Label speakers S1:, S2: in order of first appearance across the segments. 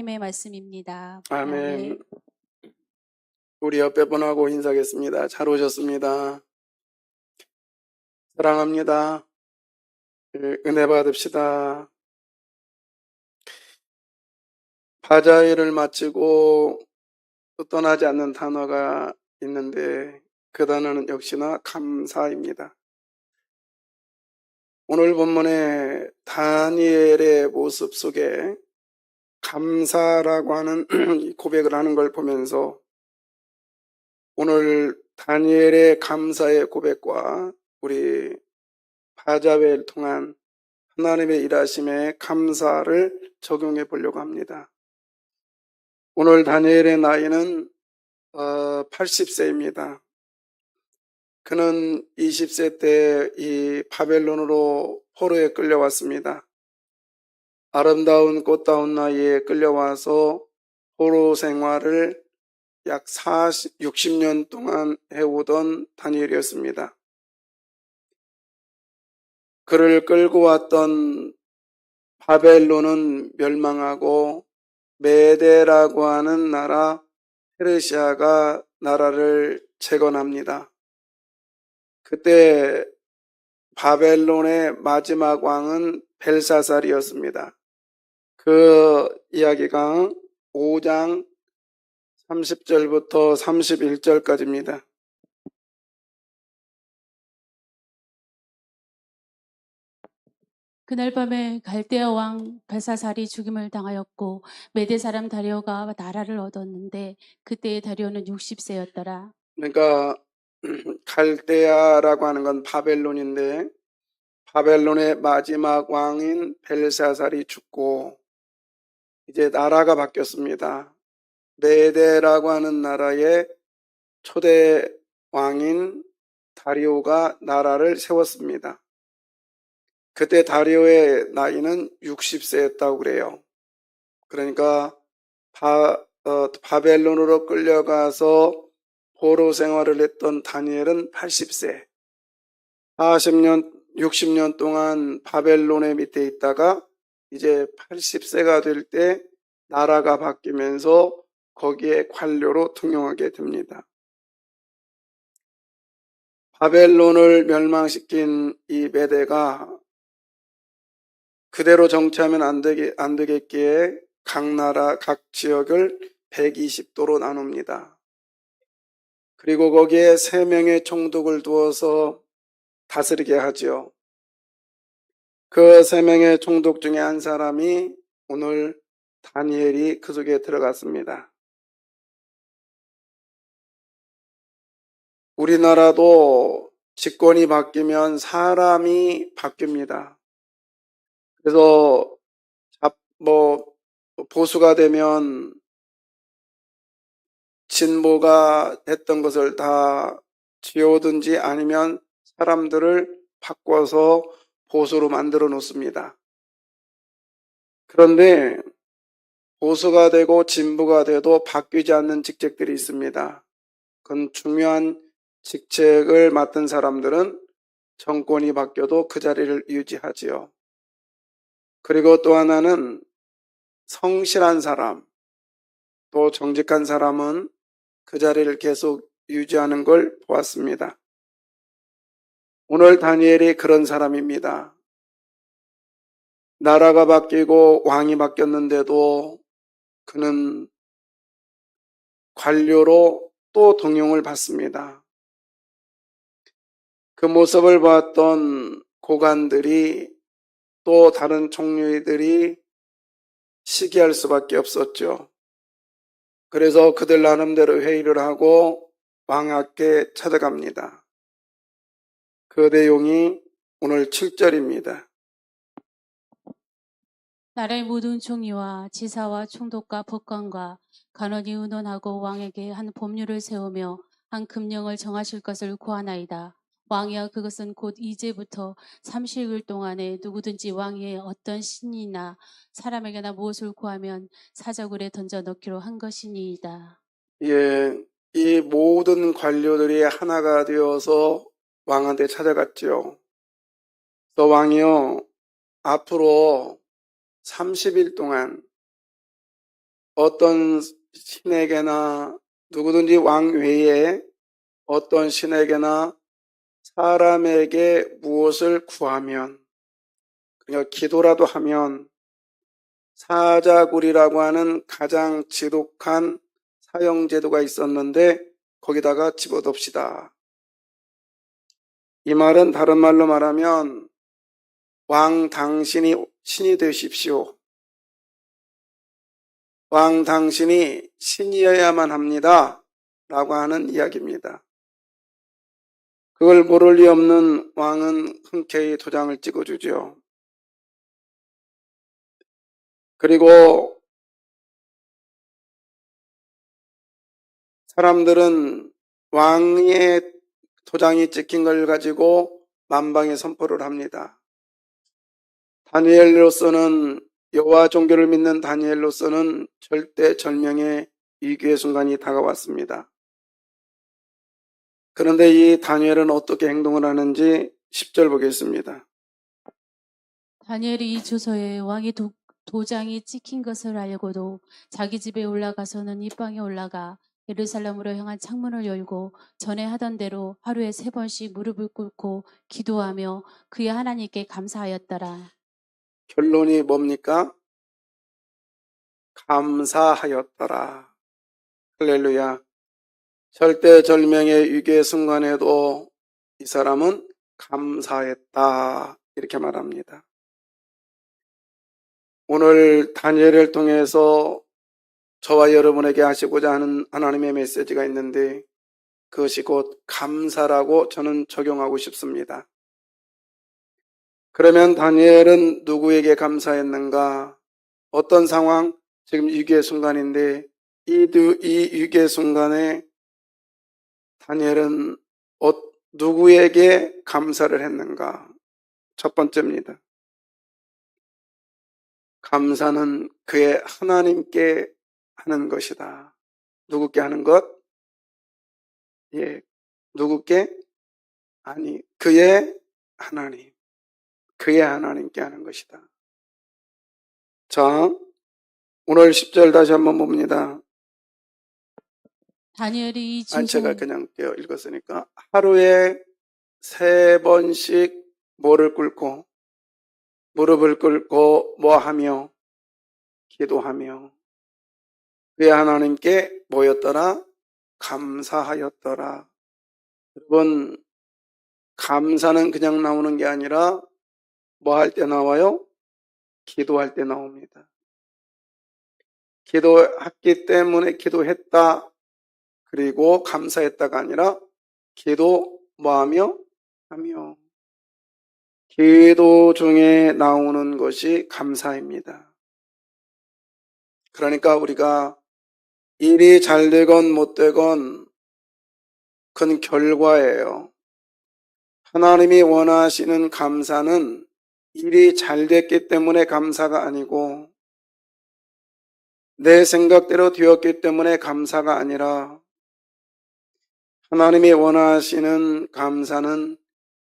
S1: 하나님의 말씀입니다.
S2: 아멘. 우리 옆에 분하고 인사하겠습니다. 잘 오셨습니다. 사랑합니다. 은혜 받읍시다. 바자회를 마치고 또 떠나지 않는 단어가 있는데 그 단어는 역시나 감사입니다. 오늘 본문의 다니엘의 모습 속에 감사라고 하는 고백을 하는 걸 보면서 오늘 다니엘의 감사의 고백과 우리 바자회를 통한 하나님의 일하심에 감사를 적용해 보려고 합니다. 오늘 다니엘의 나이는 80세입니다. 그는 20세 때 이 바벨론으로 포로에 끌려왔습니다. 아름다운 꽃다운 나이에 끌려와서 포로 생활을 약 60년 동안 해오던 다니엘이었습니다. 그를 끌고 왔던 바벨론은 멸망하고 메데라고 하는 나라 페르시아가 나라를 재건합니다. 그때 바벨론의 마지막 왕은 벨사살이었습니다. 그 이야기가 5장 30절부터 31절까지입니다.
S1: 그날 밤에 갈대아 왕 벨사살이 죽임을 당하였고 메대 사람 다리오가 나라를 얻었는데 그때의 다리오는 60세였더라.
S2: 그러니까 갈대아라고 하는 건 바벨론인데 바벨론의 마지막 왕인 벨사살이 죽고 이제 나라가 바뀌었습니다. 메데라고 하는 나라의 초대 왕인 다리오가 나라를 세웠습니다. 그때 다리오의 나이는 60세였다고 그래요. 그러니까 바벨론으로 끌려가서 포로 생활을 했던 다니엘은 80세. 60년 동안 바벨론의 밑에 있다가 이제 80세가 될 때 나라가 바뀌면서 거기에 관료로 등용하게 됩니다. 바벨론을 멸망시킨 이 메대가 그대로 정치하면 안 되겠기에 각 나라, 각 지역을 120도로 나눕니다. 그리고 거기에 3명의 총독을 두어서 다스리게 하죠. 그 3명의 총독 중에 한 사람이 오늘 다니엘이 그 속에 들어갔습니다. 우리나라도 집권이 바뀌면 사람이 바뀝니다. 그래서 보수가 되면 진보가 했던 것을 다 지우든지 아니면 사람들을 바꿔서 보수로 만들어 놓습니다. 그런데 보수가 되고 진보가 돼도 바뀌지 않는 직책들이 있습니다. 그건 중요한 직책을 맡은 사람들은 정권이 바뀌어도 그 자리를 유지하지요. 그리고 또 하나는 성실한 사람, 또 정직한 사람은 그 자리를 계속 유지하는 걸 보았습니다. 오늘 다니엘이 그런 사람입니다. 나라가 바뀌고 왕이 바뀌었는데도 그는 관료로 또 등용을 받습니다. 그 모습을 봤던 고관들이 또 다른 총리들이 시기할 수밖에 없었죠. 그래서 그들 나름대로 회의를 하고 왕께 찾아갑니다. 그 내용이 오늘 7절입니다.
S1: 나라의 모든 총리와 지사와 총독과 법관과 간원이 의논하고 왕에게 한 법률을 세우며 한 금령을 정하실 것을 구하나이다. 왕이여 그것은 곧 이제부터 30일 동안에 누구든지 왕위에 어떤 신이나 사람에게나 무엇을 구하면 사저굴에 던져 넣기로 한 것이니이다.
S2: 예, 이 모든 관료들이 하나가 되어서 왕한테 찾아갔죠. 또 왕이요, 앞으로 30일 동안 어떤 신에게나 누구든지 왕 외에 어떤 신에게나 사람에게 무엇을 구하면, 그냥 기도라도 하면 사자굴이라고 하는 가장 지독한 사형제도가 있었는데 거기다가 집어넣읍시다. 이 말은 다른 말로 말하면 왕 당신이 신이 되십시오. 왕 당신이 신이어야만 합니다. 라고 하는 이야기입니다. 그걸 모를 리 없는 왕은 흔쾌히 도장을 찍어주죠. 그리고 사람들은 왕의 도장이 찍힌 걸 가지고 만방에 선포를 합니다. 다니엘로서는, 여호와 종교를 믿는 다니엘로서는 절대절명의 위기의 순간이 다가왔습니다. 그런데 이 다니엘은 어떻게 행동을 하는지 10절 보겠습니다.
S1: 다니엘이 이 주소에 왕의 도장이 찍힌 것을 알고도 자기 집에 올라가서는 입방에 올라가 예루살렘으로 향한 창문을 열고 전에 하던 대로 하루에 3번씩 무릎을 꿇고 기도하며 그의 하나님께 감사하였더라.
S2: 결론이 뭡니까? 감사하였더라. 할렐루야. 절대절명의 위기의 순간에도 이 사람은 감사했다. 이렇게 말합니다. 오늘 다니엘을 통해서 저와 여러분에게 하시고자 하는 하나님의 메시지가 있는데 그것이 곧 감사라고 저는 적용하고 싶습니다. 그러면 다니엘은 누구에게 감사했는가? 어떤 상황? 지금 위기의 순간인데 이 위기의 순간에 다니엘은 누구에게 감사를 했는가? 첫 번째입니다. 감사는 그의 하나님께 하는 것이다. 누구께 하는 것? 누구께? 아니, 그의 하나님. 그의 하나님께 하는 것이다. 자, 오늘 10절 다시 한번 봅니다.
S1: 다니엘이 이
S2: 제가
S1: 주소에
S2: 그냥 읽었으니까 하루에 3번씩 무릎을 꿇고 뭐하며 기도하며 그의 하나님께 뭐였더라? 감사하였더라. 여러분, 감사는 그냥 나오는 게 아니라 뭐 할 때 나와요? 기도할 때 나옵니다. 기도했기 때문에 기도했다. 그리고 감사했다가 아니라 기도 뭐하며? 하며. 기도 중에 나오는 것이 감사입니다. 그러니까 우리가 일이 잘 되건 못 되건 그건 결과예요. 하나님이 원하시는 감사는 일이 잘 됐기 때문에 감사가 아니고 내 생각대로 되었기 때문에 감사가 아니라 하나님이 원하시는 감사는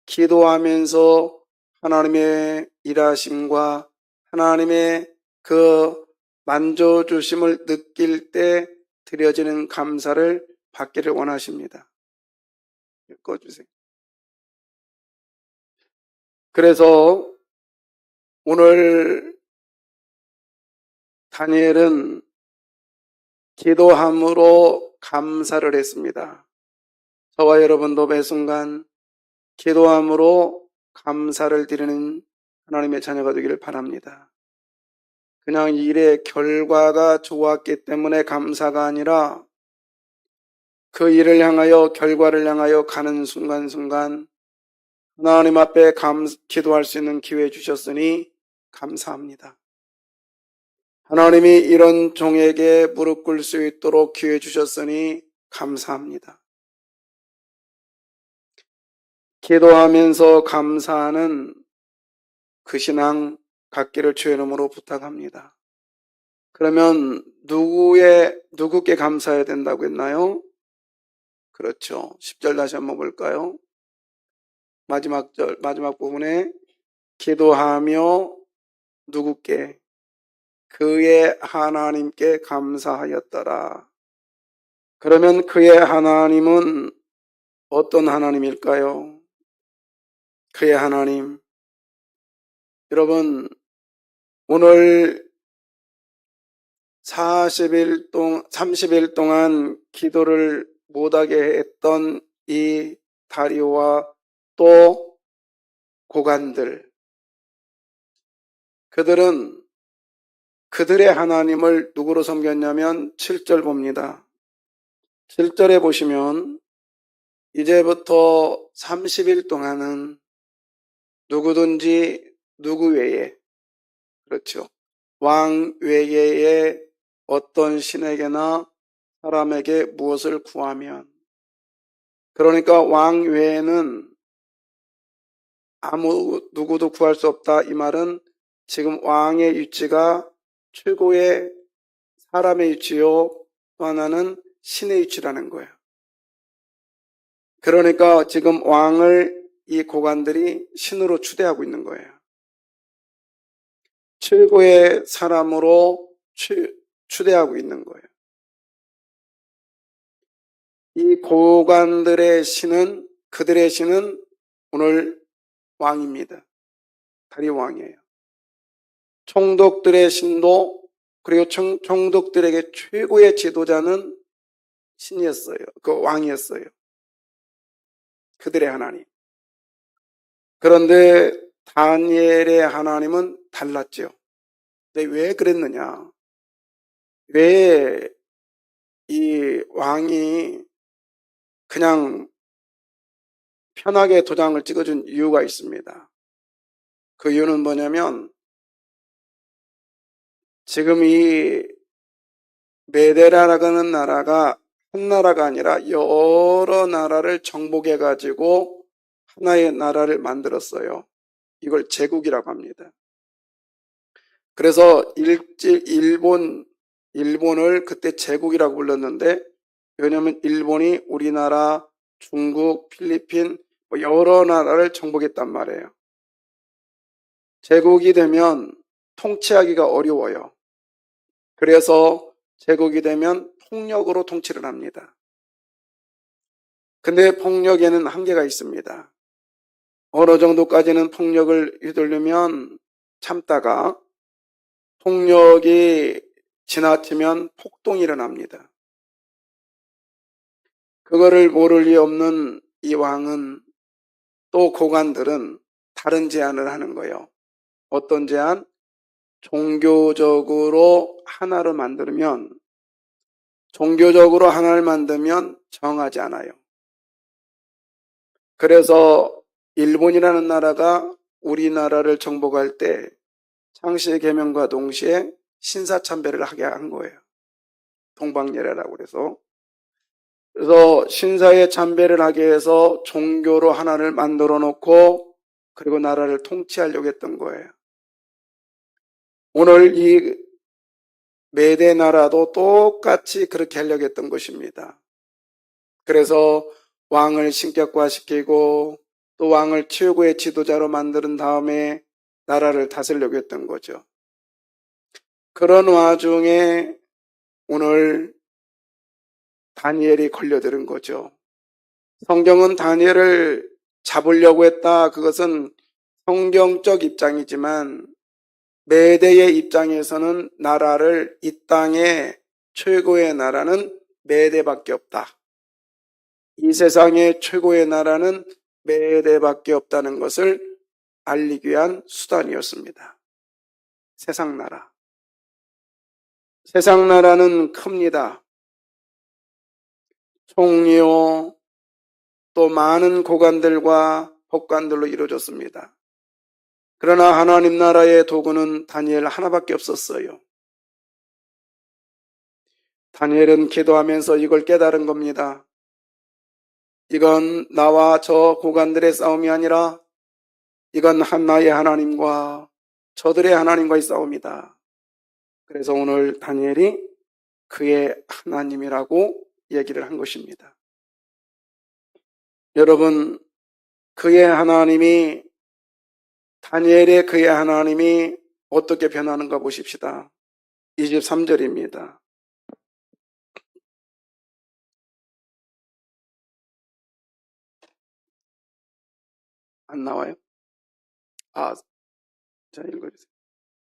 S2: 기도하면서 하나님의 일하심과 하나님의 그 만져주심을 느낄 때 드려지는 감사를 받기를 원하십니다. 읽어주세요. 그래서 오늘 다니엘은 기도함으로 감사를 했습니다. 저와 여러분도 매 순간 기도함으로 감사를 드리는 하나님의 자녀가 되기를 바랍니다. 그냥 일의 결과가 좋았기 때문에 감사가 아니라 그 일을 향하여 결과를 향하여 가는 순간순간 하나님 앞에 기도할 수 있는 기회 주셨으니 감사합니다. 하나님이 이런 종에게 무릎 꿇을 수 있도록 기회 주셨으니 감사합니다. 기도하면서 감사하는 그 신앙 갖기를 주의 이름으로 부탁합니다. 그러면 누구께 감사해야 된다고 했나요? 그렇죠. 10절 다시 한번 볼까요? 마지막 부분에 기도하며 누구께? 그의 하나님께 감사하였더라. 그러면 그의 하나님은 어떤 하나님일까요? 그의 하나님. 여러분, 오늘 30일 동안 기도를 못하게 했던 이 다리오와 또 고관들, 그들은 그들의 하나님을 누구로 섬겼냐면 7절 봅니다. 7절에 보시면 이제부터 30일 동안은 누구든지 누구 외에, 그렇죠, 왕 외에의 어떤 신에게나 사람에게 무엇을 구하면, 그러니까 왕 외에는 누구도 구할 수 없다. 이 말은 지금 왕의 위치가 최고의 사람의 위치요, 또 하나는 신의 위치라는 거예요. 그러니까 지금 왕을 이 고관들이 신으로 추대하고 있는 거예요. 최고의 사람으로 추대하고 있는 거예요. 이 고관들의 신은, 그들의 신은 오늘 왕입니다. 다리오 왕이에요. 총독들의 신도, 그리고 총독들에게 최고의 지도자는 신이었어요. 그 왕이었어요. 그들의 하나님. 그런데 다니엘의 하나님은 달랐죠. 근데 왜 그랬느냐? 왜 이 왕이 그냥 편하게 도장을 찍어준 이유가 있습니다. 그 이유는 뭐냐면, 지금 이 메데라라고 하는 나라가 한 나라가 아니라 여러 나라를 정복해가지고 하나의 나라를 만들었어요. 이걸 제국이라고 합니다. 그래서 일본을 그때 제국이라고 불렀는데, 왜냐하면 일본이 우리나라, 중국, 필리핀 여러 나라를 정복했단 말이에요. 제국이 되면 통치하기가 어려워요. 그래서 제국이 되면 폭력으로 통치를 합니다. 근데 폭력에는 한계가 있습니다. 어느 정도까지는 폭력을 휘두르면 참다가 폭력이 지나치면 폭동이 일어납니다. 그거를 모를 리 없는 이 왕은, 또 고관들은 다른 제안을 하는 거예요. 어떤 제안? 종교적으로 하나를 만들면 정하지 않아요. 그래서 일본이라는 나라가 우리나라를 정복할 때 창씨 개명과 동시에 신사참배를 하게 한 거예요. 동방예례라고 그래서. 그래서 신사의 참배를 하게 해서 종교로 하나를 만들어 놓고 그리고 나라를 통치하려고 했던 거예요. 오늘 이 메대 나라도 똑같이 그렇게 하려고 했던 것입니다. 그래서 왕을 신격화시키고 또 왕을 최고의 지도자로 만든 다음에 나라를 다스리려고 했던 거죠. 그런 와중에 오늘 다니엘이 걸려드는 거죠. 성경은 다니엘을 잡으려고 했다. 그것은 성경적 입장이지만 메대의 입장에서는 나라를, 이 땅의 최고의 나라는 메대밖에 없다. 이 세상의 최고의 나라는 메대밖에 없다는 것을 알리기 위한 수단이었습니다. 세상 나라. 세상 나라는 큽니다. 총리요, 또 많은 고관들과 법관들로 이루어졌습니다. 그러나 하나님 나라의 도구는 다니엘 하나밖에 없었어요. 다니엘은 기도하면서 이걸 깨달은 겁니다. 이건 나와 저 고관들의 싸움이 아니라 이건 한나의 하나님과 저들의 하나님과의 싸움이다. 그래서 오늘 다니엘이 그의 하나님이라고 얘기를 한 것입니다. 여러분, 그의 하나님이, 다니엘의 그의 하나님이 어떻게 변하는가 보십시다. 23절입니다. 안 나와요? 자, 읽어주세요.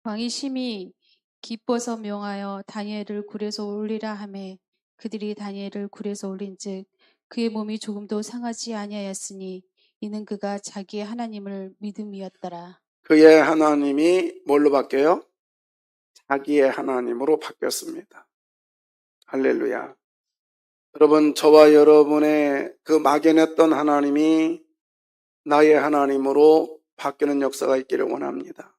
S1: 왕이 심히 기뻐서 명하여 다니엘을 굴에서 올리라 하매 그들이 다니엘을 굴에서 올린즉 그의 몸이 조금도 상하지 아니하였으니 이는 그가 자기의 하나님을 믿음이었더라.
S2: 그의 하나님이 뭘로 바뀌어요? 자기의 하나님으로 바뀌었습니다. 할렐루야. 여러분, 저와 여러분의 그 막연했던 하나님이 나의 하나님으로 바뀌는 역사가 있기를 원합니다.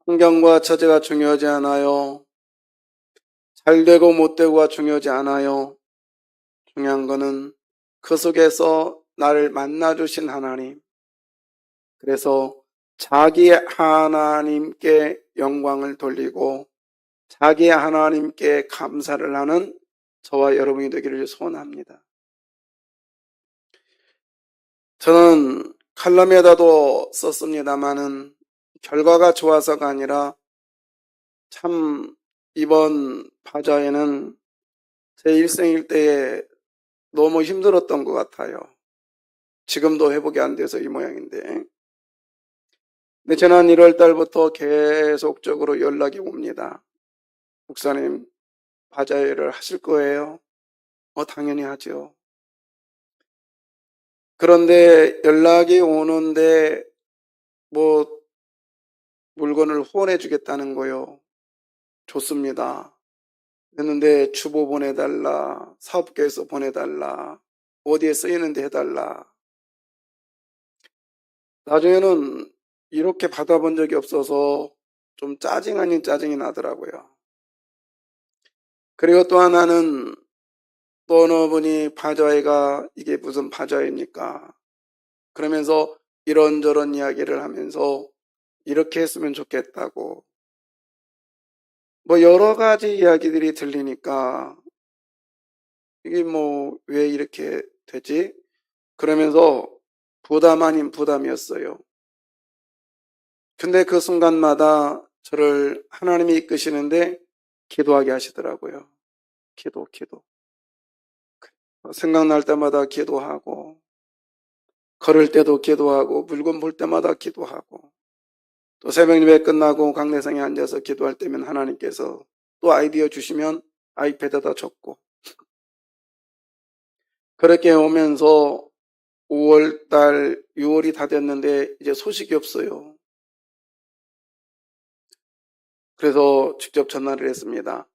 S2: 환경과 처지가 중요하지 않아요. 잘되고 못되고가 중요하지 않아요. 중요한 거는 그 속에서 나를 만나주신 하나님. 그래서 자기 하나님께 영광을 돌리고 자기 하나님께 감사를 하는 저와 여러분이 되기를 소원합니다. 저는 칼럼에다도 썼습니다마는 결과가 좋아서가 아니라 참 이번 바자회는 제 일생일대에 너무 힘들었던 것 같아요. 지금도 회복이 안 돼서 이 모양인데. 근데 지난 1월 달부터 계속적으로 연락이 옵니다. 목사님, 바자회를 하실 거예요? 당연히 하죠. 그런데 연락이 오는데 물건을 후원해 주겠다는 거요. 좋습니다. 했는데 주보 보내달라, 사업계에서 보내달라, 어디에 쓰이는데 해달라. 나중에는 이렇게 받아본 적이 없어서 좀 짜증 아닌 짜증이 나더라고요. 그리고 또 하나는 또 어느 분이 바자회가 이게 무슨 바자회입니까? 그러면서 이런저런 이야기를 하면서 이렇게 했으면 좋겠다고 여러 가지 이야기들이 들리니까 이게 왜 이렇게 되지? 그러면서 부담 아닌 부담이었어요. 근데 그 순간마다 저를 하나님이 이끄시는데 기도하게 하시더라고요. 기도. 생각날 때마다 기도하고, 걸을 때도 기도하고, 물건 볼 때마다 기도하고, 또 새벽 예배 끝나고 강대상에 앉아서 기도할 때면 하나님께서 또 아이디어 주시면 아이패드에다 적고, 그렇게 오면서 5월달, 6월이 다 됐는데 이제 소식이 없어요. 그래서 직접 전화를 했습니다.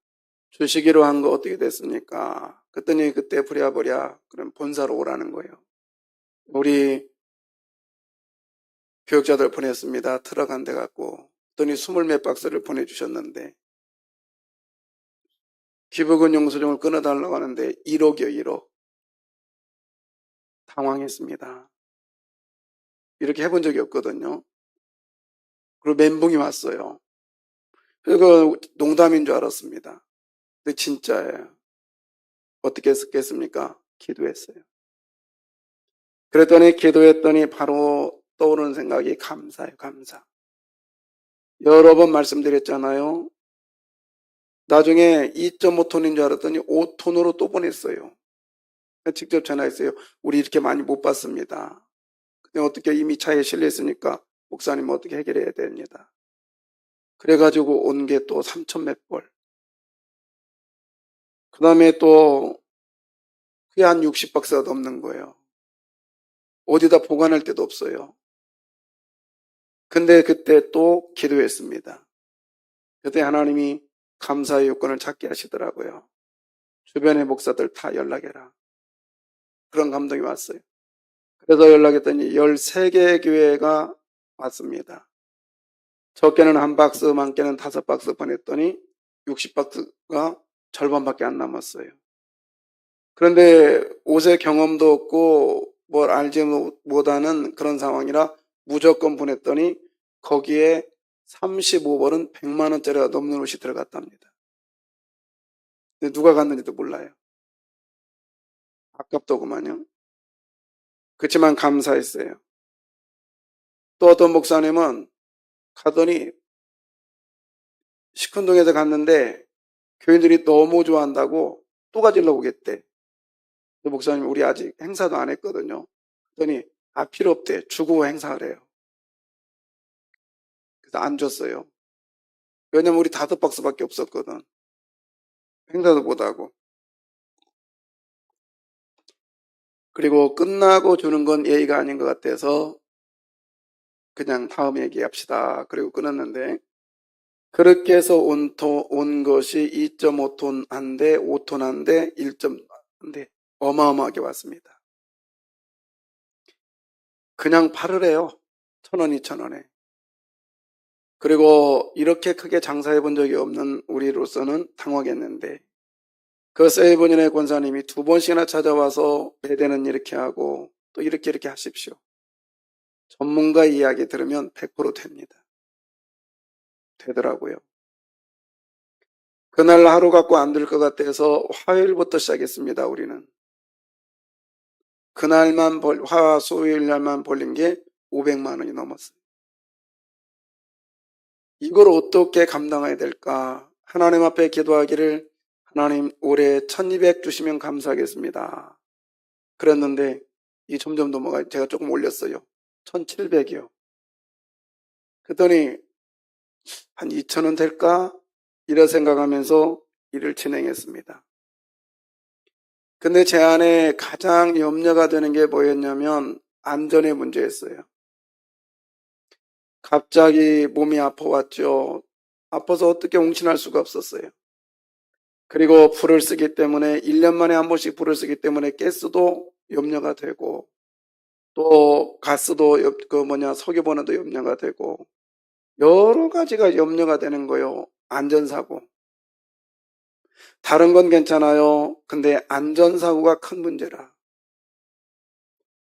S2: 주시기로 한 거 어떻게 됐습니까? 그랬더니 그때 부랴부랴 그럼 본사로 오라는 거예요. 우리 교육자들 보냈습니다. 트럭 한 대 갖고. 그랬더니 20몇 박스를 보내주셨는데 기부금 영수증을 끊어달라고 하는데 1억이요, 1억. 당황했습니다. 이렇게 해본 적이 없거든요. 그리고 멘붕이 왔어요. 그리고 농담인 줄 알았습니다. 근데 진짜예요. 어떻게 했겠습니까? 기도했어요. 그랬더니 기도했더니 바로 떠오르는 생각이 감사예요. 감사. 여러 번 말씀드렸잖아요. 나중에 2.5톤인 줄 알았더니 5톤으로 또 보냈어요. 직접 전화했어요. 우리 이렇게 많이 못 받습니다. 근데 어떻게 이미 차에 실려있으니까 목사님 어떻게 해결해야 됩니다. 그래가지고 온 게 또 3천 몇 벌. 그 다음에 또 그게 한 60박스가 넘는 거예요. 어디다 보관할 데도 없어요. 근데 그때 또 기도했습니다. 그때 하나님이 감사의 요건을 찾게 하시더라고요. 주변의 목사들 다 연락해라. 그런 감동이 왔어요. 그래서 연락했더니 13개 교회가 왔습니다. 적게는 1박스, 많게는 5박스 보냈더니 60박스가 절반밖에 안 남았어요. 그런데 옷의 경험도 없고 뭘 알지 못하는 그런 상황이라 무조건 보냈더니 거기에 35벌은 100만 원짜리가 넘는 옷이 들어갔답니다. 근데 누가 갔는지도 몰라요. 아깝더구만요. 그렇지만 감사했어요. 또 어떤 목사님은 가더니 식훈동에서 갔는데 교인들이 너무 좋아한다고 또 가지러 오겠대. 목사님 우리 아직 행사도 안 했거든요. 그랬더니 필요 없대. 주고 행사하래요. 그래서 안 줬어요. 왜냐면 우리 5박스밖에 없었거든. 행사도 못하고. 그리고 끝나고 주는 건 예의가 아닌 것 같아서 그냥 다음에 얘기합시다. 그리고 끊었는데 그렇게 해서 온 것이 2.5톤 한 대, 5톤 한 대, 1점 한 대. 어마어마하게 왔습니다. 그냥 팔으래요. 1,000원, 2,000원에. 그리고 이렇게 크게 장사해 본 적이 없는 우리로서는 당황했는데 그 세이버년의 권사님이 2번씩이나 찾아와서 배대는 이렇게 하고 또 이렇게 하십시오. 전문가 이야기 들으면 100% 됩니다. 되더라고요. 그날 하루 갖고 안 될 것 같아서 화요일부터 시작했습니다. 우리는. 그날만 수요일 날만 벌린 게 500만 원이 넘었어요. 이걸 어떻게 감당해야 될까? 하나님 앞에 기도하기를 하나님 올해 1200 주시면 감사하겠습니다. 그랬는데 이 점점 넘어가 제가 조금 올렸어요. 1700이요. 그랬더니 한 2000원 될까? 이런 생각하면서 일을 진행했습니다. 근데 제 안에 가장 염려가 되는 게 뭐였냐면 안전의 문제였어요. 갑자기 몸이 아파왔죠. 아파서 어떻게 옹신할 수가 없었어요. 그리고 불을 쓰기 때문에 1년 만에 한 번씩 불을 쓰기 때문에 가스도 염려가 되고 또 가스도 석유번호도 염려가 되고 여러 가지가 염려가 되는 거예요. 안전사고. 다른 건 괜찮아요. 근데 안전사고가 큰 문제라.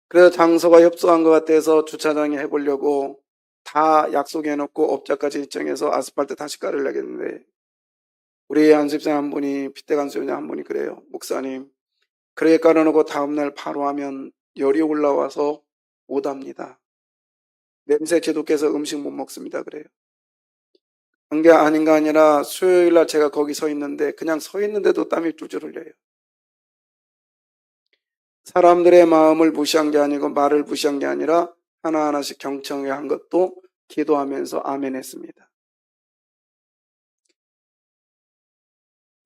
S2: 그래서 장소가 협소한 것 같아서 주차장에 해보려고 다 약속해놓고 업자까지 일정해서 아스팔트 다시 깔으려겠는데 우리 안수집사 한 분이 핏대 간수자 한 분이 그래요. 목사님 그렇게 깔아놓고 다음날 바로 하면 열이 올라와서 못합니다. 냄새 지독해서 음식 못 먹습니다. 그래요. 그게 아닌가 아니라 수요일날 제가 거기 서 있는데 그냥 서 있는데도 땀이 쫄쫄 흘려요. 사람들의 마음을 무시한 게 아니고 말을 무시한 게 아니라 하나하나씩 경청해 한 것도 기도하면서 아멘 했습니다.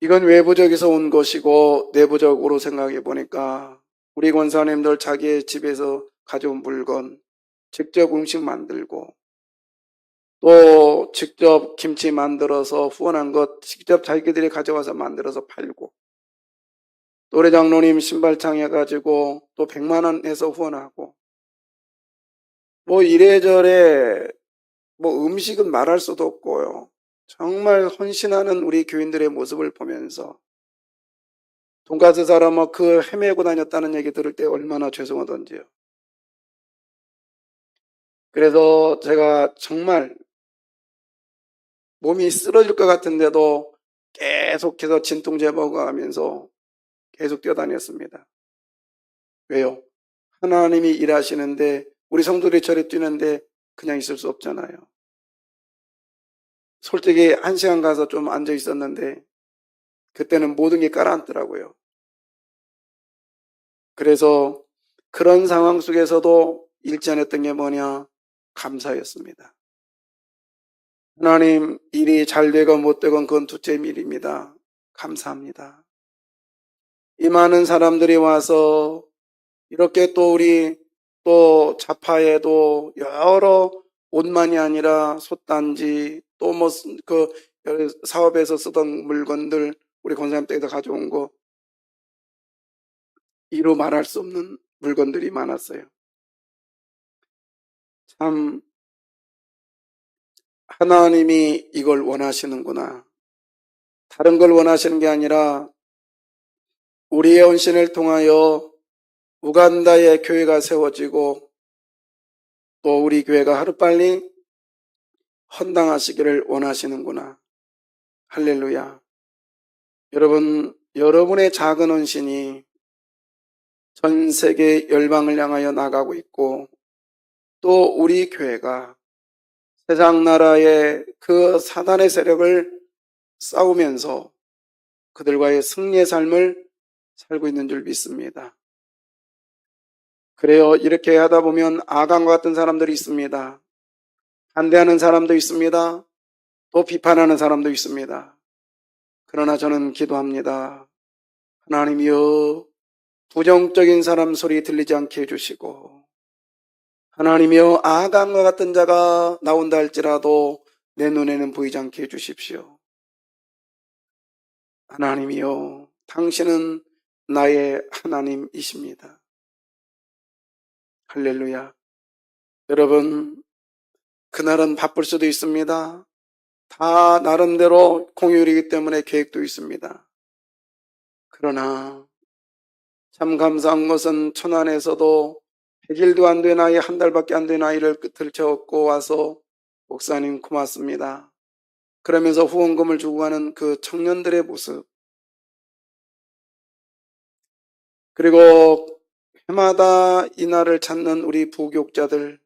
S2: 이건 외부적에서 온 것이고 내부적으로 생각해 보니까 우리 권사님들 자기의 집에서 가져온 물건 직접 음식 만들고 또 직접 김치 만들어서 후원한 것 직접 자기들이 가져와서 만들어서 팔고 노래 장로님 신발장 해가지고 또 100만 원 해서 후원하고 이래저래 음식은 말할 수도 없고요. 정말 헌신하는 우리 교인들의 모습을 보면서 돈가스 사러 그 헤매고 다녔다는 얘기 들을 때 얼마나 죄송하던지요. 그래서 제가 정말 몸이 쓰러질 것 같은데도 계속해서 진통제 먹어가면서 계속 뛰어다녔습니다. 왜요? 하나님이 일하시는데 우리 성도들이 저리 뛰는데 그냥 있을 수 없잖아요. 솔직히 1시간 가서 좀 앉아 있었는데 그때는 모든 게 깔아앉더라고요. 그래서 그런 상황 속에서도 잃지 않았던 게 뭐냐? 감사였습니다. 하나님 일이 잘 되건 못 되건 그건 둘째 일입니다. 감사합니다. 이 많은 사람들이 와서 이렇게 또 우리 또 자파에도 여러 옷만이 아니라 솥단지 또 그 사업에서 쓰던 물건들 우리 권사님 댁에서 가져온 거 이루 말할 수 없는 물건들이 많았어요. 참 하나님이 이걸 원하시는구나. 다른 걸 원하시는 게 아니라 우리의 헌신을 통하여 우간다의 교회가 세워지고 또 우리 교회가 하루빨리 헌당하시기를 원하시는구나. 할렐루야. 여러분, 여러분의 작은 헌신이 전 세계 열방을 향하여 나가고 있고 또 우리 교회가 세상 나라의 그 사단의 세력을 싸우면서 그들과의 승리의 삶을 살고 있는 줄 믿습니다. 그래요. 이렇게 하다 보면 아간과 같은 사람들이 있습니다. 반대하는 사람도 있습니다. 또 비판하는 사람도 있습니다. 그러나 저는 기도합니다. 하나님이여, 부정적인 사람 소리 들리지 않게 해주시고, 하나님이여, 아간과 같은 자가 나온다 할지라도 내 눈에는 보이지 않게 해주십시오. 하나님이여, 당신은 나의 하나님이십니다. 할렐루야. 여러분, 그날은 바쁠 수도 있습니다. 다 나름대로 공휴일이기 때문에 계획도 있습니다. 그러나 참 감사한 것은 천안에서도 100일도 안 된 아이, 한 달밖에 안 된 아이를 끝을 채웠고 와서 목사님 고맙습니다. 그러면서 후원금을 주고 가는 그 청년들의 모습, 그리고 해마다 이날을 찾는 우리 부교육자들,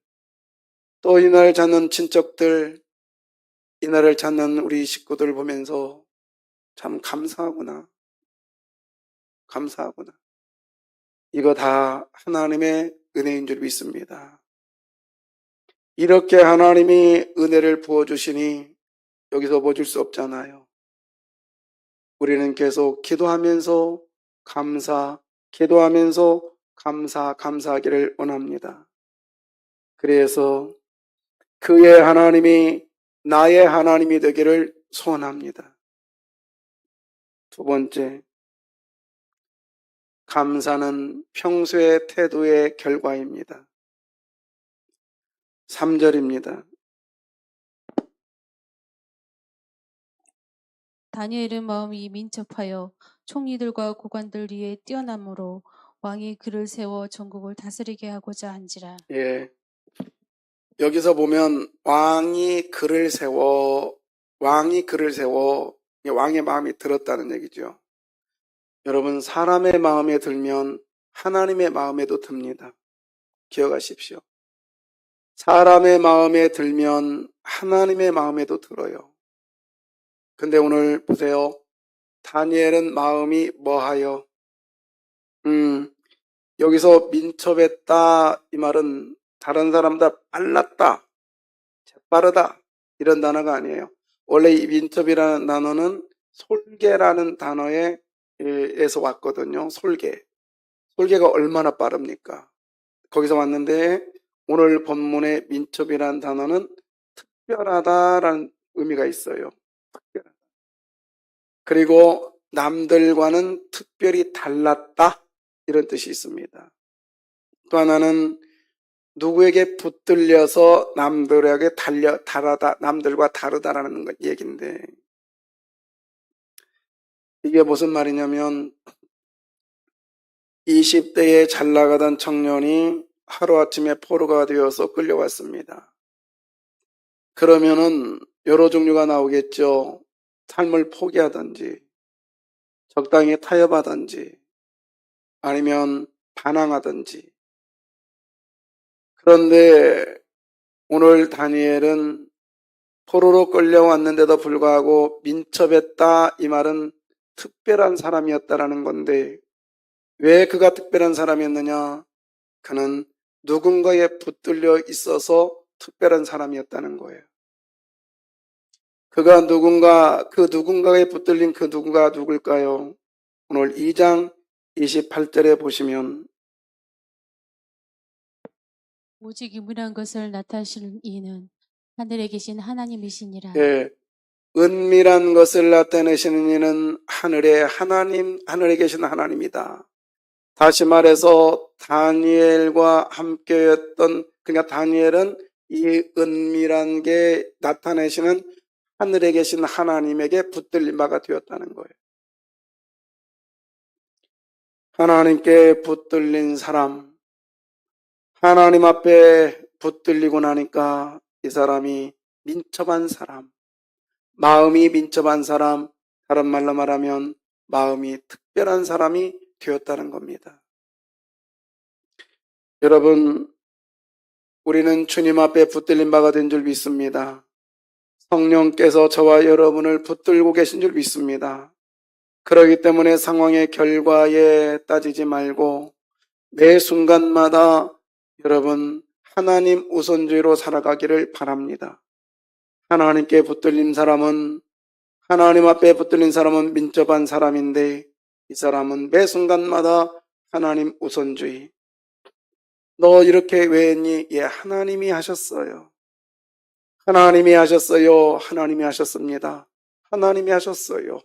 S2: 또 이날을 찾는 친척들, 이날을 찾는 우리 식구들 보면서 참 감사하구나. 감사하구나. 이거 다 하나님의 은혜인 줄 믿습니다. 이렇게 하나님이 은혜를 부어주시니 여기서 뭐 줄 수 없잖아요. 우리는 계속 기도하면서 기도하면서 감사하기를 원합니다. 그래서 그의 하나님이 나의 하나님이 되기를 소원합니다. 두 번째, 감사는 평소의 태도의 결과입니다. 3절입니다.
S1: 다니엘의 마음이 민첩하여 총리들과 고관들 위에 뛰어남으로 왕이 그를 세워 전국을 다스리게 하고자 한지라.
S2: 예. 여기서 보면 왕이 그를 세워 왕의 마음이 들었다는 얘기죠. 여러분, 사람의 마음에 들면 하나님의 마음에도 듭니다. 기억하십시오. 사람의 마음에 들면 하나님의 마음에도 들어요. 근데 오늘 보세요. 다니엘은 마음이 뭐하여? 여기서 민첩했다 이 말은 다른 사람보다 빨랐다, 재빠르다 이런 단어가 아니에요. 원래 이 민첩이라는 단어는 솔개라는 단어에서 왔거든요. 솔개가 얼마나 빠릅니까? 거기서 왔는데 오늘 본문의 민첩이라는 단어는 특별하다라는 의미가 있어요. 특별하다. 그리고 남들과는 특별히 달랐다 이런 뜻이 있습니다. 또 하나는 누구에게 붙들려서 남들과 다르다라는 얘기인데, 이게 무슨 말이냐면 20대에 잘 나가던 청년이 하루아침에 포로가 되어서 끌려왔습니다. 그러면은 여러 종류가 나오겠죠. 삶을 포기하든지 적당히 타협하든지 아니면 반항하든지. 그런데 오늘 다니엘은 포로로 끌려왔는데도 불구하고 민첩했다 이 말은 특별한 사람이었다라는 건데, 왜 그가 특별한 사람이었느냐? 그는 누군가에 붙들려 있어서 특별한 사람이었다는 거예요. 그 누군가에 붙들린 그 누구가 누굴까요? 오늘 2장 28절에 보시면
S1: 오직 유일한 것을 나타내실 이는 하늘에 계신 하나님이시니라.
S2: 예, 은밀한 것을 나타내시는 이는 하늘에 계신 하나님이다. 다시 말해서 다니엘과 함께였던, 그러니까 다니엘은 이 은밀한 게 나타내시는 하늘에 계신 하나님에게 붙들린 바가 되었다는 거예요. 하나님께 붙들린 사람, 하나님 앞에 붙들리고 나니까 이 사람이 민첩한 사람, 마음이 민첩한 사람, 다른 말로 말하면 마음이 특별한 사람이 되었다는 겁니다. 여러분, 우리는 주님 앞에 붙들린 바가 된 줄 믿습니다. 성령께서 저와 여러분을 붙들고 계신 줄 믿습니다. 그렇기 때문에 상황의 결과에 따지지 말고 매 순간마다 여러분 하나님 우선주의로 살아가기를 바랍니다. 하나님께 붙들린 사람은 하나님 앞에 붙들린 사람은 민첩한 사람인데 이 사람은 매 순간마다 하나님 우선주의. 너 이렇게 왜 했니? 예, 하나님이 하셨어요. 하나님이 하셨어요. 하나님이 하셨습니다. 하나님이 하셨어요.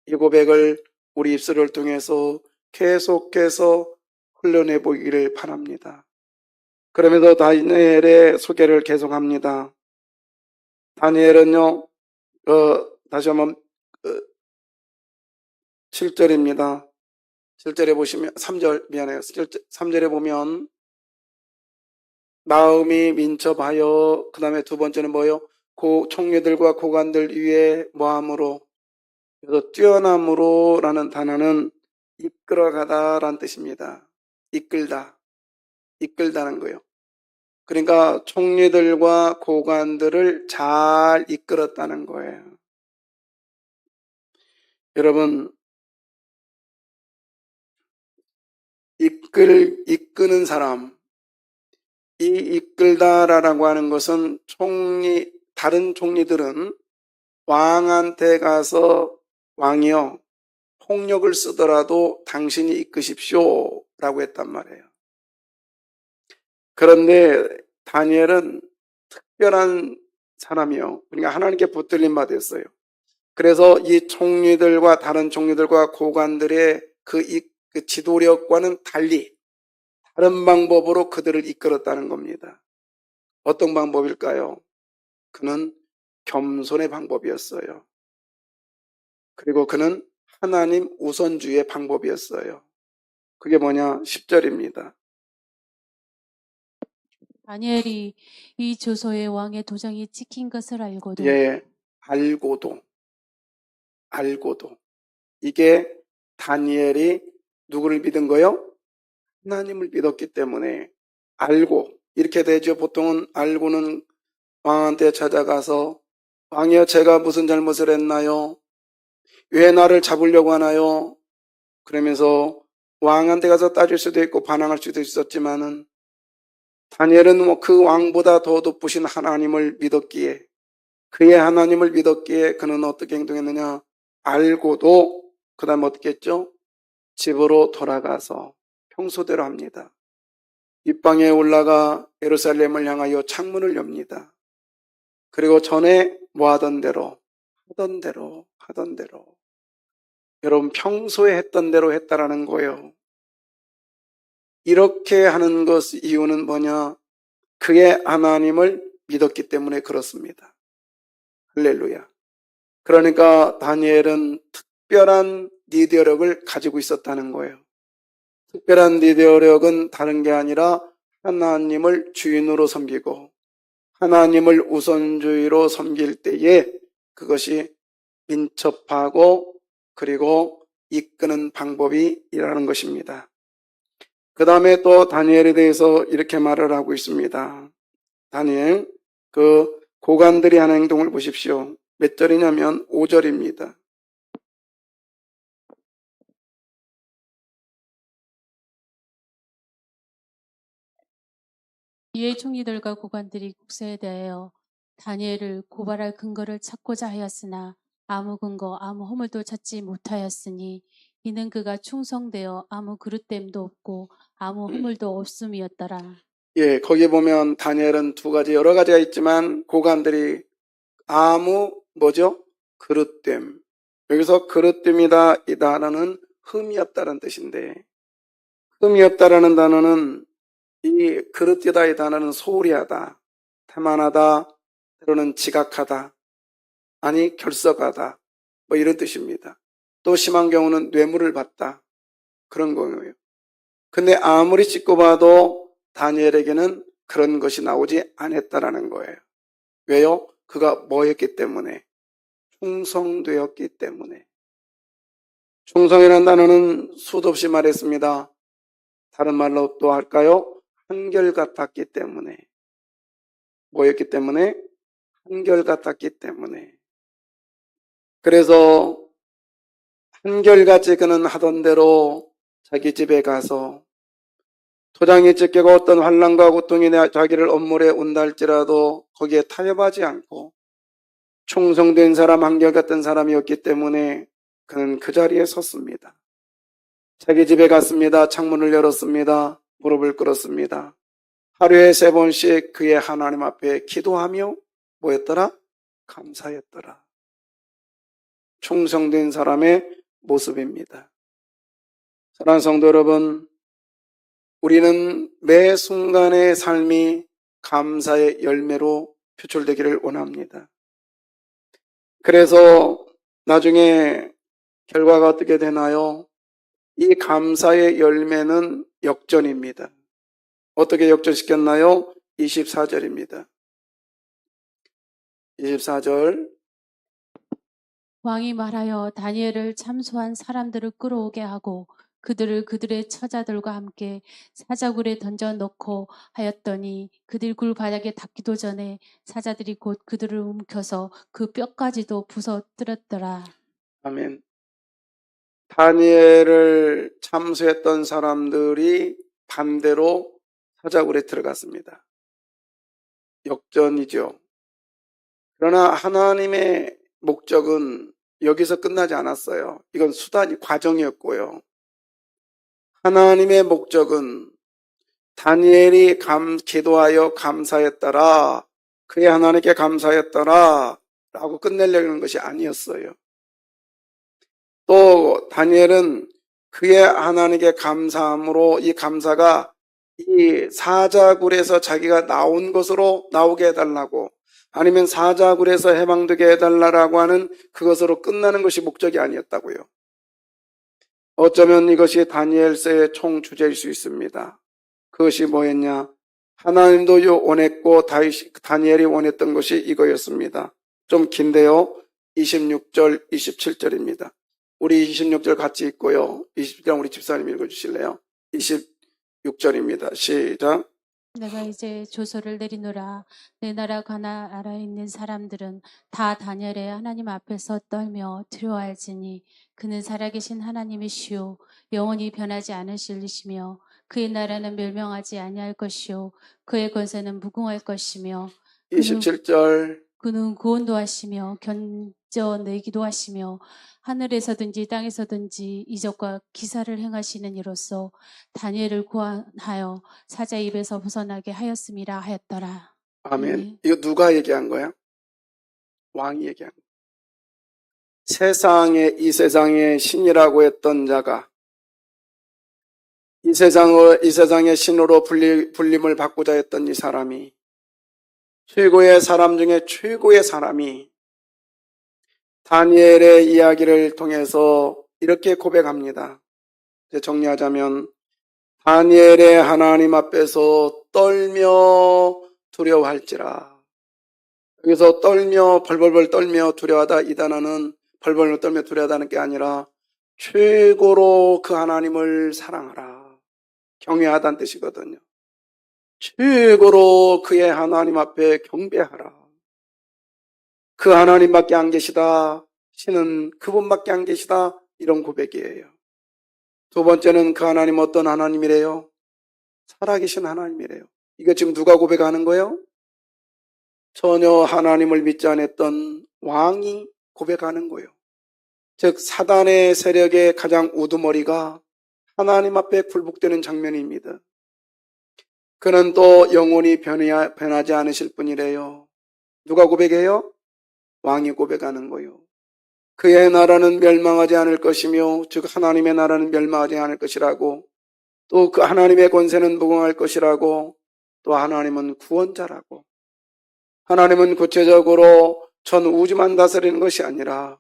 S2: 이 고백을 우리 입술을 통해서 계속해서 흘려내 보기를 바랍니다. 그러면서 다니엘의 소개를 계속합니다. 다니엘은요, 다시 한번 7절입니다. 7절에 보시면 3절 미안해요. 3절에 보면 마음이 민첩하여 그 다음에 두 번째는 뭐예요? 총리들과 고관들 위에 뭐함으로 그래서 뛰어남으로 라는 단어는 이끌어가다 라는 뜻입니다. 이끌다는 거예요. 그러니까 총리들과 고관들을 잘 이끌었다는 거예요. 여러분, 이끄는 사람, 이 이끌다라고 하는 것은 다른 총리들은 왕한테 가서 왕이여 폭력을 쓰더라도 당신이 이끄십시오 라고 했단 말이에요. 그런데 다니엘은 특별한 사람이요. 그러니까 하나님께 붙들림 받았어요. 그래서 이 총리들과 다른 총리들과 고관들의 그 지도력과는 달리 다른 방법으로 그들을 이끌었다는 겁니다. 어떤 방법일까요? 그는 겸손의 방법이었어요. 그리고 그는 하나님 우선주의의 방법이었어요. 그게 뭐냐? 10절입니다.
S1: 다니엘이 이 조서에 왕의 도장이 찍힌 것을 알고도
S2: 예, 알고도 이게 다니엘이 누구를 믿은 거요? 하나님을 믿었기 때문에 알고 이렇게 되죠. 보통은 알고는 왕한테 찾아가서 왕이여 제가 무슨 잘못을 했나요? 왜 나를 잡으려고 하나요? 그러면서 왕한테 가서 따질 수도 있고 반항할 수도 있었지만은 다니엘은 그 왕보다 더 높으신 하나님을 믿었기에 그의 하나님을 믿었기에 그는 어떻게 행동했느냐? 알고도 그 다음 어떻게 했죠? 집으로 돌아가서 평소대로 합니다. 윗방에 올라가 예루살렘을 향하여 창문을 엽니다. 그리고 전에 뭐 하던 대로 하던 대로 여러분 평소에 했던 대로 했다라는 거예요. 이렇게 하는 것 이유는 뭐냐? 그의 하나님을 믿었기 때문에 그렇습니다. 할렐루야. 그러니까 다니엘은 특별한 리더력을 가지고 있었다는 거예요. 특별한 리더력은 다른 게 아니라 하나님을 주인으로 섬기고 하나님을 우선주의로 섬길 때에 그것이 민첩하고 그리고 이끄는 방법이라는 것입니다. 그 다음에 또 다니엘에 대해서 이렇게 말을 하고 있습니다. 다니엘, 그 고관들이 하는 행동을 보십시오. 몇 절이냐면 5절입니다.
S1: 이에 총리들과 고관들이 국세에 대하여 다니엘을 고발할 근거를 찾고자 하였으나 아무 근거 아무 허물도 찾지 못하였으니 이는 그가 충성되어 아무 그릇됨도 없고 아무 허물도 없음이었더라.
S2: 예, 거기 보면 다니엘은 두 가지 여러 가지가 있지만 고관들이 아무 뭐죠? 그릇됨. 여기서 그릇됨이다 이 단어는 흠이 없다는 뜻인데 흠이 없다라는 단어는 이 그릇되다 이 단어는 소홀히 하다, 태만하다, 때로는 지각하다, 아니 결석하다 뭐 이런 뜻입니다. 또 심한 경우는 뇌물을 받다 그런 거예요. 근데 아무리 찍고 봐도 다니엘에게는 그런 것이 나오지 않았다라는 거예요. 왜요? 그가 뭐였기 때문에? 충성되었기 때문에. 충성이라는 단어는 수도 없이 말했습니다. 다른 말로 또 할까요? 한결같았기 때문에. 뭐였기 때문에? 한결같았기 때문에. 그래서 한결같이 그는 하던 대로 자기 집에 가서 도장이 찢기고 어떤 환난과 고통이 자기를 엄물에 온다 할지라도 거기에 타협하지 않고 충성된 사람, 한결같은 사람이었기 때문에 그는 그 자리에 섰습니다. 자기 집에 갔습니다. 창문을 열었습니다. 무릎을 꿇었습니다. 하루에 3번씩 그의 하나님 앞에 기도하며 뭐였더라? 감사했더라. 충성된 사람의 모습입니다. 사랑하는 성도 여러분, 우리는 매 순간의 삶이 감사의 열매로 표출되기를 원합니다. 그래서 나중에 결과가 어떻게 되나요? 이 감사의 열매는 역전입니다. 어떻게 역전시켰나요? 24절입니다. 24절.
S1: 왕이 말하여 다니엘을 참소한 사람들을 끌어오게 하고 그들을 그들의 처자들과 함께 사자굴에 던져 넣고 하였더니 그들 굴 바닥에 닿기도 전에 사자들이 곧 그들을 움켜서 그 뼈까지도 부서뜨렸더라.
S2: 아멘. 다니엘을 참수했던 사람들이 반대로 사자굴에 들어갔습니다. 역전이죠. 그러나 하나님의 목적은 여기서 끝나지 않았어요. 이건 수단이 과정이었고요. 하나님의 목적은 다니엘이 기도하여 감사했더라, 그의 하나님께 감사했더라 라고 끝내려는 것이 아니었어요. 또 다니엘은 그의 하나님께 감사함으로 이 감사가 이 사자굴에서 자기가 나온 것으로 나오게 해달라고, 아니면 사자굴에서 해방되게 해달라고 하는 그것으로 끝나는 것이 목적이 아니었다고요. 어쩌면 이것이 다니엘서의 총주제일 수 있습니다. 그것이 뭐였냐? 하나님도 원했고 다니엘이 원했던 것이 이거였습니다. 좀 긴데요. 26절, 27절입니다. 우리 26절 같이 읽고요. 27절 우리 집사님 읽어주실래요? 26절입니다. 시작.
S1: 내가 이제 조서를 내리노라. 내 나라 가나안에 있는 사람들은 다 다니엘의 하나님 앞에서 떨며 두려워할지니 그는 살아계신 하나님이시오 영원히 변하지 않으실리시며 그의 나라는 멸망하지 아니할 것이요 그의 권세는 무궁할 것이며
S2: 27절.
S1: 그는 구원도 하시며 견뎌내기도 하시며 하늘에서든지 땅에서든지 이적과 기사를 행하시는 이로써 다니엘을 구원하여 사자 입에서 벗어나게 하였음이라 하였더라.
S2: 아멘.
S1: 네.
S2: 이거 누가 얘기한 거야? 왕이 얘기한 거야. 이 세상의 신이라고 했던 자가 이 세상의 신으로 불림을 받고자 했던 이 사람이, 최고의 사람 중에 최고의 사람이 다니엘의 이야기를 통해서 이렇게 고백합니다. 이제 정리하자면 다니엘의 하나님 앞에서 떨며 두려워할지라. 여기서 떨며 벌벌벌 떨며 두려워하다, 이 단어는 벌벌벌 떨며 두려워하다는 게 아니라 최고로 그 하나님을 사랑하라, 경외하다는 뜻이거든요. 최고로 그의 하나님 앞에 경배하라. 그 하나님밖에 안 계시다, 신은 그분밖에 안 계시다, 이런 고백이에요. 두 번째는 그 하나님 어떤 하나님이래요? 살아계신 하나님이래요. 이거 지금 누가 고백하는 거예요? 전혀 하나님을 믿지 않았던 왕이 고백하는 거예요. 즉 사단의 세력의 가장 우두머리가 하나님 앞에 굴복되는 장면입니다. 그는 또 영원히 변하지 않으실 분이래요. 누가 고백해요? 왕이 고백하는 거예요. 그의 나라는 멸망하지 않을 것이며, 즉 하나님의 나라는 멸망하지 않을 것이라고, 또 그 하나님의 권세는 무궁할 것이라고, 또 하나님은 구원자라고. 하나님은 구체적으로 전 우주만 다스리는 것이 아니라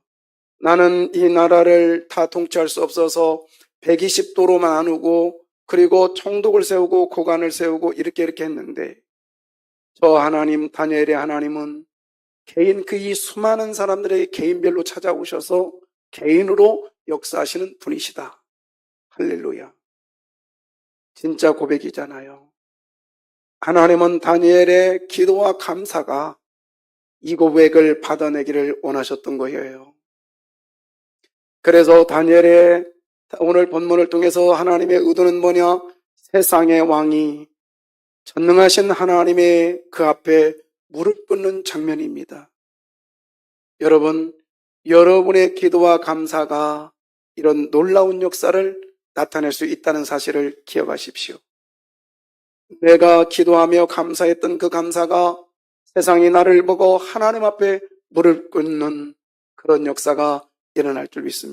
S2: 나는 이 나라를 다 통치할 수 없어서 120도로 나누고 그리고 총독을 세우고 고관을 세우고 이렇게 했는데, 저 하나님, 다니엘의 하나님은 개인, 그 이 수많은 사람들에게 개인별로 찾아오셔서 개인으로 역사하시는 분이시다. 할렐루야. 진짜 고백이잖아요. 하나님은 다니엘의 기도와 감사가 이 고백을 받아내기를 원하셨던 거예요. 그래서 다니엘의 오늘 본문을 통해서 하나님의 의도는 뭐냐? 세상의 왕이 전능하신 하나님의 그 앞에 무릎 꿇는 장면입니다. 여러분, 여러분의 기도와 감사가 이런 놀라운 역사를 나타낼 수 있다는 사실을 기억하십시오. 내가 기도하며 감사했던 그 감사가 세상이 나를 보고 하나님 앞에 무릎 꿇는 그런 역사가 일어날 줄 믿습니다.